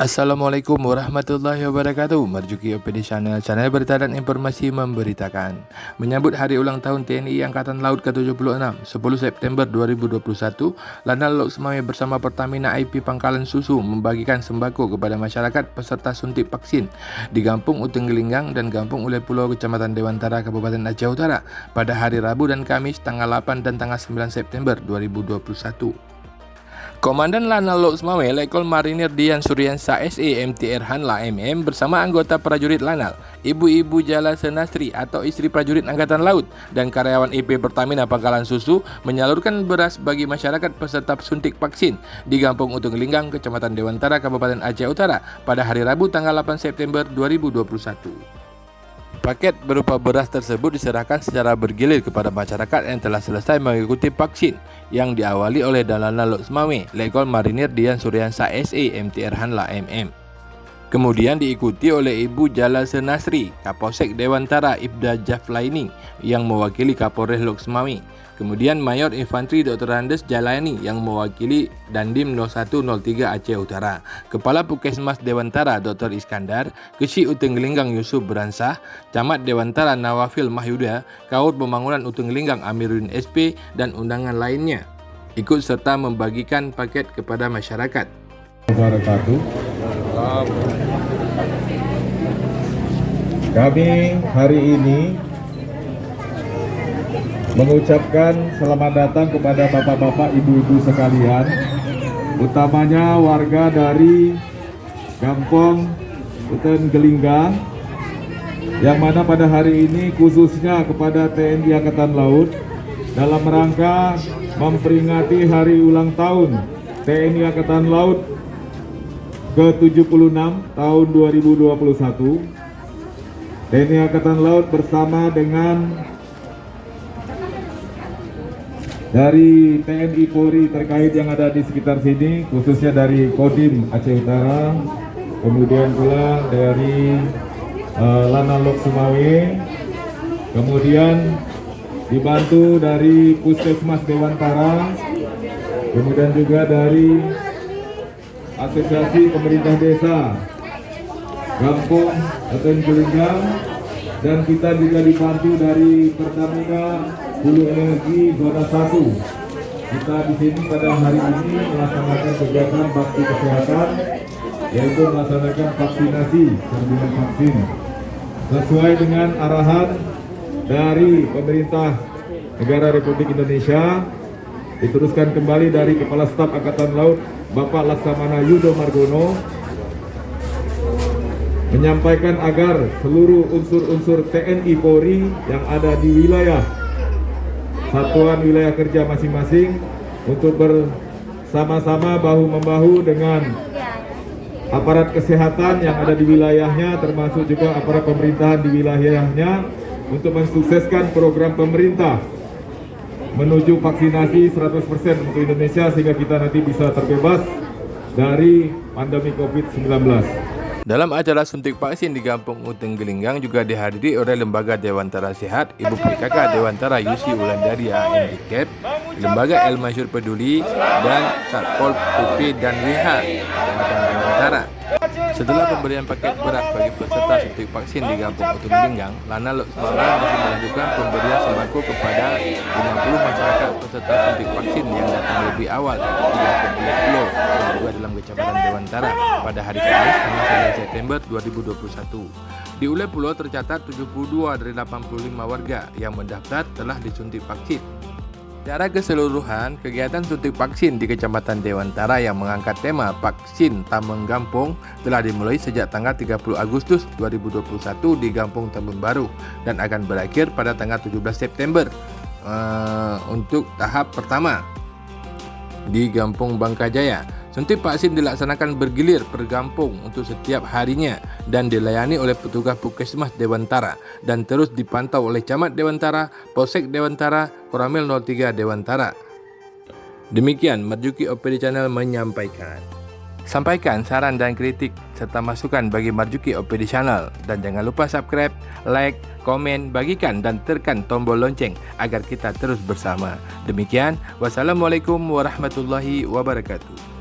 Assalamualaikum warahmatullahi wabarakatuh. Marjuki OPD Channel berita dan informasi memberitakan. Menyambut hari ulang tahun TNI Angkatan Laut ke-76, 10 September 2021, Lanal Loksmawe bersama Pertamina IP Pangkalan Susu membagikan sembako kepada masyarakat peserta suntik vaksin di Kampung Uteng Gelinggang dan Kampung Ulai Pulau, Kecamatan Dewantara, Kabupaten Aceh Utara pada hari Rabu dan Kamis tanggal 8 dan tanggal 9 September 2021. Komandan Lanal Loksmawe Letkol Marinir Dian Suryansa SE MTR Hanla MM bersama anggota prajurit Lanal, Ibu-Ibu Jala Senastri atau istri prajurit Angkatan Laut dan karyawan IP Pertamina Pangkalan Susu menyalurkan beras bagi masyarakat peserta suntik vaksin di Kampung Uteng Gelinggang, Kecamatan Dewantara, Kabupaten Aceh Utara pada hari Rabu tanggal 8 September 2021. Paket berupa beras tersebut diserahkan secara bergilir kepada masyarakat yang telah selesai mengikuti vaksin yang diawali oleh Lanal Loksmawe Letkol Marinir Dian Suryansa SE MTR Hanla MM. Kemudian diikuti oleh Ibu Jala Senastri, Kapolsek Dewantara Ibda Jaflaini yang mewakili Kapolres Loksmawe. Kemudian Mayor Infantri Dr. Andes Jalani yang mewakili Dandim 0103 Aceh Utara. Kepala Puskesmas Dewantara Dr. Iskandar, Kesi Uteng Gelinggang Yusuf Beransah, Camat Dewantara Nawafil Mahyuda, Kaur Pembangunan Uteng Gelinggang Amiruddin SP, dan undangan lainnya ikut serta membagikan paket kepada masyarakat. Kami hari ini mengucapkan selamat datang kepada bapak-bapak, ibu-ibu sekalian, utamanya warga dari Kampung Uteng Gelinggang, yang mana pada hari ini khususnya kepada TNI Angkatan Laut dalam rangka memperingati hari ulang tahun TNI Angkatan Laut ke-76 tahun 2021. TNI Angkatan Laut bersama dengan dari TNI Polri terkait yang ada di sekitar sini, khususnya dari Kodim Aceh Utara, kemudian pula dari Lanal Loksmawe, kemudian dibantu dari Puskesmas Dewantara, kemudian juga dari Asosiasi Pemerintah Desa Kampung Uteng Gelinggang, dan kita juga dibantu dari Pertamina Hulu Energi Zona 1. Kita di sini pada hari ini melaksanakan kegiatan bakti kesehatan, yaitu melaksanakan vaksinasi serbuan vaksin sesuai dengan arahan dari pemerintah negara Republik Indonesia. Diteruskan kembali dari Kepala Staf Angkatan Laut Bapak Laksamana Yudo Margono menyampaikan agar seluruh unsur-unsur TNI Polri yang ada di wilayah satuan wilayah kerja masing-masing untuk bersama-sama bahu-membahu dengan aparat kesehatan yang ada di wilayahnya, termasuk juga aparat pemerintahan di wilayahnya, untuk mensukseskan program pemerintah menuju vaksinasi 100% untuk Indonesia sehingga kita nanti bisa terbebas dari pandemi COVID-19. Dalam acara suntik vaksin di Kampung Uteng Gelinggang juga dihadiri oleh Lembaga Dewantara Sehat, Ibu PKK Dewantara Yusi Wulandaria Indikep, Lembaga El Masyur Peduli, dan Satpol PP dan WH Kecamatan Dewantara. Setelah pemberian paket beras bagi peserta suntik vaksin di Kampung Uteng Gelinggang, Lanal Loksmawe masih melanjutkan pemberian sembako kepada 50 masyarakat peserta suntik vaksin yang datang lebih awal di Kampung Ulai Pulau dan juga dalam Kecamatan Dewantara pada hari Kamis tanggal 9 September 2021. Di Ulai Pulau tercatat 72 dari 85 warga yang mendaftar telah disuntik vaksin. Secara keseluruhan, kegiatan suntik vaksin di Kecamatan Dewantara yang mengangkat tema Vaksin Tambeng Gampong telah dimulai sejak tanggal 30 Agustus 2021 di Kampung Tambeng Baru dan akan berakhir pada tanggal 17 September untuk tahap pertama di Kampung Bangkajaya. Suntik vaksin dilaksanakan bergilir per kampung untuk setiap harinya dan dilayani oleh petugas Puskesmas Dewantara dan terus dipantau oleh Camat Dewantara, Polsek Dewantara, Koramil 03 Dewantara. Demikian Marjuki OPD Channel menyampaikan. Sampaikan saran dan kritik serta masukan bagi Marjuki OPD Channel dan jangan lupa subscribe, like, komen, bagikan dan tekan tombol lonceng agar kita terus bersama. Demikian, wassalamualaikum warahmatullahi wabarakatuh.